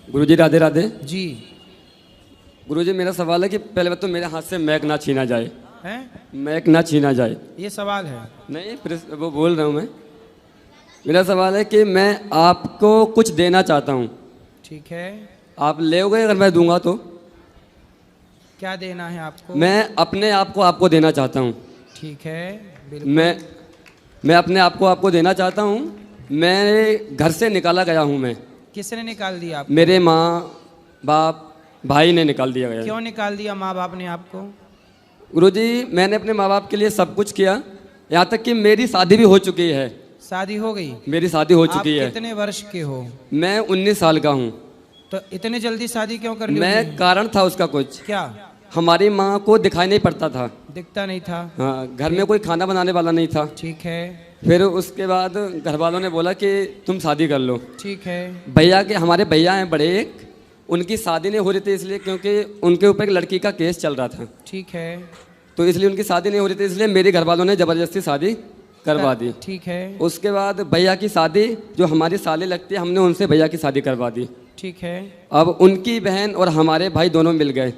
गुरुजी राधे राधे। जी। गुरुजी मेरा सवाल है कि पहले बात तो मेरे हाथ से मैक ना छीना जाए। हैं? मैक ना छीना जाए। ये सवाल है? नहीं, वो बोल रहा हूँ मैं। मेरा सवाल है कि मैं आपको कुछ देना चाहता हूँ। ठीक है। आप लेओगे अगर मैं दूंगा तो? क्या देना है आपको? मैं अपने आप को आपको देना चाहता हूँ। ठीक है, बिल्कुल। मैं अपने आप को आपको देना चाहता हूँ। मेरे घर से निकाला गया हूँ मैं। किसने निकाल दिया आपको? मेरे माँ बाप भाई ने निकाल दिया गया। क्यों निकाल दिया माँ बाप ने आपको? गुरुजी मैंने अपने माँ बाप के लिए सब कुछ किया, यहाँ तक कि मेरी शादी भी हो चुकी है। शादी हो गई? मेरी शादी हो चुकी है। आप कितने वर्ष के हो? मैं 19 साल का हूँ। तो इतने जल्दी शादी क्यों कर ली? मैं कारण था उसका कुछ। क्या? हमारी माँ को दिखाई नहीं पड़ता था। दिखता नहीं था? हाँ, घर में कोई खाना बनाने वाला नहीं था। ठीक है। फिर उसके बाद घर वालों ने बोला कि तुम शादी कर लो। ठीक है। भैया के, हमारे भैया हैं बड़े एक, उनकी शादी नहीं हो रही थी इसलिए क्योंकि उनके ऊपर एक लड़की का केस चल रहा था। ठीक है। तो इसलिए उनकी शादी नहीं हो रही थी, इसलिए मेरे घर वालों ने ज़बरदस्ती शादी करवा दी। ठीक है। उसके बाद भैया की शादी, जो हमारी साली लगती है, हमने उनसे भैया की शादी करवा दी। ठीक है। अब उनकी बहन और हमारे भाई दोनों मिल गए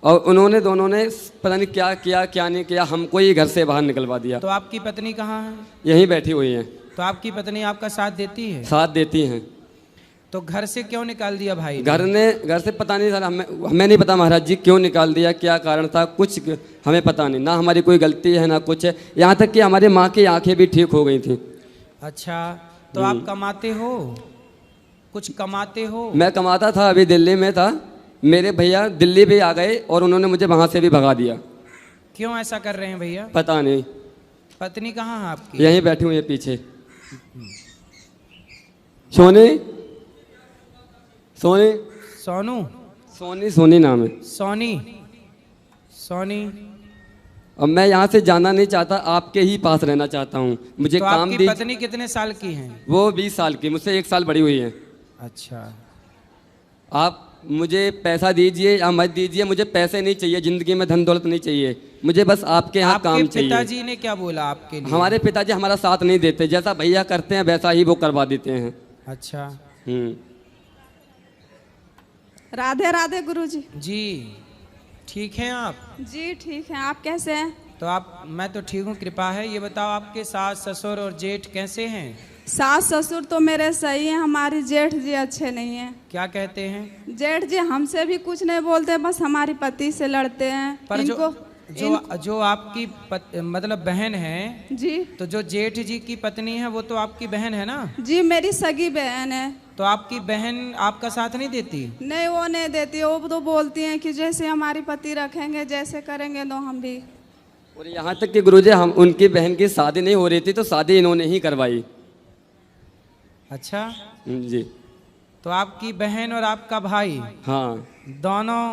और उन्होंने दोनों ने पता नहीं क्या किया क्या नहीं किया, हमको ही घर से बाहर निकलवा दिया। तो आपकी पत्नी कहाँ है? यहीं बैठी हुई हैं। तो आपकी पत्नी आपका साथ देती है? साथ देती हैं। तो घर से क्यों निकाल दिया भाई ने? घर से पता नहीं सर, हमें नहीं पता महाराज जी क्यों निकाल दिया, क्या कारण था, कुछ हमें पता नहीं। ना हमारी कोई गलती है ना कुछ है, यहाँ तक कि हमारी माँ की आंखें भी ठीक हो गई थी। अच्छा, तो आप कमाते हो? कुछ कमाते हो? मैं कमाता था, अभी दिल्ली में था। मेरे भैया दिल्ली भी आ गए और उन्होंने मुझे वहाँ से भी भगा दिया। क्यों ऐसा कर रहे हैं भैया? पता नहीं। पत्नी कहाँ है आपकी? यहीं बैठी हुई है पीछे। सोनी सोनी सोनू? सोनी नाम है। सोनी? सोनी? अब मैं यहाँ से जाना नहीं चाहता, आपके ही पास रहना चाहता हूँ। मुझे तो काम आपकी दीजिए। पत्नी कितने साल की हैं? वो 20 साल की, मुझसे 1 साल बड़ी हुई है। अच्छा। आप मुझे पैसा दीजिए या मत दीजिए, मुझे पैसे नहीं चाहिए, जिंदगी में धन दौलत नहीं चाहिए, मुझे बस आपके यहाँ काम चाहिए। पिताजी ने क्या बोला आपके लिए? हमारे पिताजी हमारा साथ नहीं देते, जैसा भैया करते हैं वैसा ही वो करवा देते हैं। अच्छा। राधे राधे गुरुजी। जी, ठीक हैं आप? जी ठीक है, आप कैसे हैं? तो मैं तो ठीक हूँ, कृपा है। ये बताओ आपके सास ससुर और जेठ कैसे हैं? सास ससुर तो मेरे सही हैं, हमारी जेठ जी अच्छे नहीं हैं। क्या कहते हैं? जेठ जी हमसे भी कुछ नहीं बोलते, बस हमारी पति से लड़ते हैं। पर जो आपकी मतलब बहन है जी, तो जो जेठ जी की पत्नी है वो तो आपकी बहन है ना? जी मेरी सगी बहन है। तो आपकी बहन आपका साथ नहीं देती? नहीं, वो नहीं देती। वो तो बोलती हैं कि जैसे हमारी पति रखेंगे, जैसे करेंगे तो हम भी। और यहाँ तक कि गुरुजी, हम उनकी बहन की शादी नहीं हो रही थी तो शादी इन्होंने ही करवाई। अच्छा जी। तो आपकी बहन और आपका भाई, हाँ, दोनों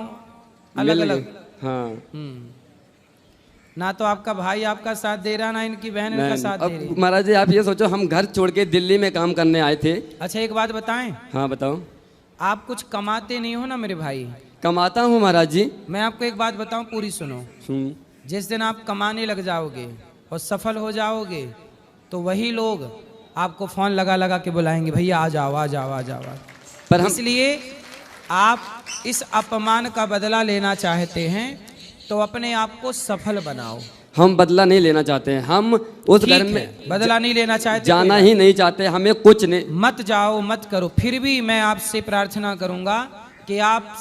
अलग अलग? हाँ। ना तो आपका भाई आपका साथ दे रहा, ना इनकी बहन इनका साथ दे रही। महाराज जी आप ये सोचो, हम घर छोड़ के दिल्ली में काम करने आए थे। अच्छा, एक बात बताएं? हाँ बताओ। आप कुछ कमाते नहीं हो ना मेरे भाई? कमाता हूँ महाराज जी। मैं आपको एक बात बताऊं, पूरी सुनो। जिस दिन आप कमाने लग जाओगे और सफल हो जाओगे तो वही लोग आपको फोन लगा लगा के बुलाएंगे, भैया आ जाओ आ जाओ आ जाओ। पर इसलिए आप इस अपमान का बदला लेना चाहते हैं तो अपने आप को सफल बनाओ। हम बदला नहीं लेना चाहते हैं, हम उस घर में बदला नहीं लेना चाहते, जाना ही नहीं चाहते, हमें कुछ नहीं। मत जाओ मत करो, फिर भी मैं आपसे प्रार्थना करूंगा कि आप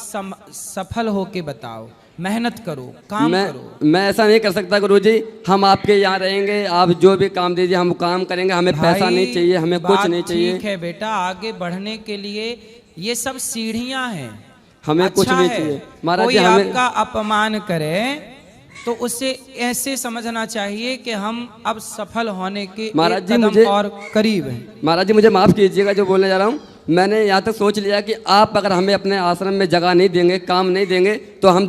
सफल होके बताओ, मेहनत करो, काम करो। मैं ऐसा नहीं कर सकता गुरुजी, हम आपके यहाँ रहेंगे, आप जो भी काम दीजिए हम काम करेंगे, हमें पैसा नहीं चाहिए, हमें कुछ नहीं चाहिए। ठीक है बेटा, आगे बढ़ने के लिए ये सब सीढ़ियां हैं, हमें कुछ नहीं चाहिए। महाराज जी, कोई आपका अपमान करे तो उसे ऐसे समझना चाहिए कि हम अब सफल होने के महाराज जी कदम और करीब हैं। महाराज जी मुझे माफ कीजिएगा जो बोलने जा रहा हूँ। मैंने यहाँ तक सोच लिया कि आप अगर हमें अपने आश्रम में जगह नहीं देंगे, काम नहीं देंगे तो हम